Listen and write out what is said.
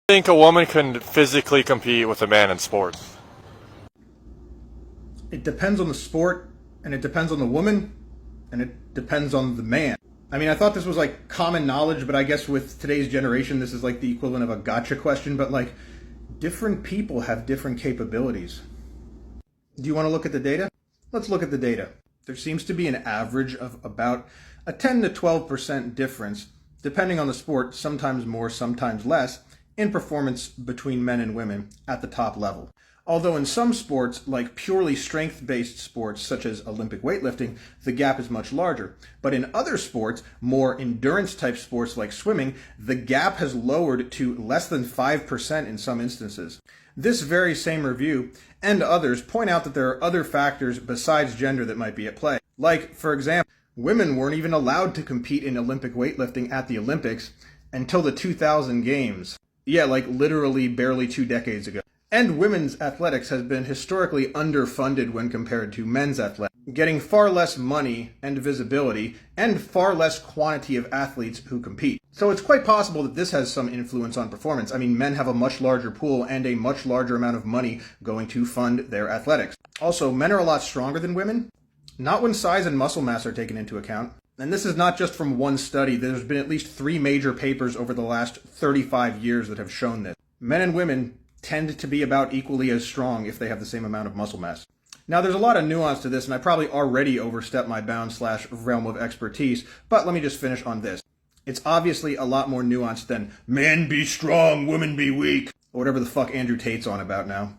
Think a woman can physically compete with a man in sports? It depends on the sport, and it depends on the woman, and it depends on the man. I mean, I thought this was like common knowledge, but I guess with today's generation, this is like the equivalent of a gotcha question, but like different people have different capabilities. Do you want to look at the data? Let's look at the data. There seems to be an average of about a 10 to 12% difference, depending on the sport, sometimes more, sometimes less, in performance between men and women at the top level. Although in some sports, like purely strength-based sports such as Olympic weightlifting, the gap is much larger. But in other sports, more endurance-type sports like swimming, the gap has lowered to less than 5% in some instances. This very same review and others point out that there are other factors besides gender that might be at play. Like, for example, women weren't even allowed to compete in Olympic weightlifting at the Olympics until the 2000 Games. Yeah, like literally barely 2 decades ago. And women's athletics has been historically underfunded when compared to men's athletics, getting far less money and visibility and far less quantity of athletes who compete. So it's quite possible that this has some influence on performance. I mean, men have a much larger pool and a much larger amount of money going to fund their athletics. Also, men are a lot stronger than women, not when size and muscle mass are taken into account. And this is not just from one study. There's been at least 3 major papers over the last 35 years that have shown this. Men and women tend to be about equally as strong if they have the same amount of muscle mass. Now, there's a lot of nuance to this, and I probably already overstepped my bounds / realm of expertise, but let me just finish on this. It's obviously a lot more nuanced than men be strong, women be weak, or whatever the fuck Andrew Tate's on about now.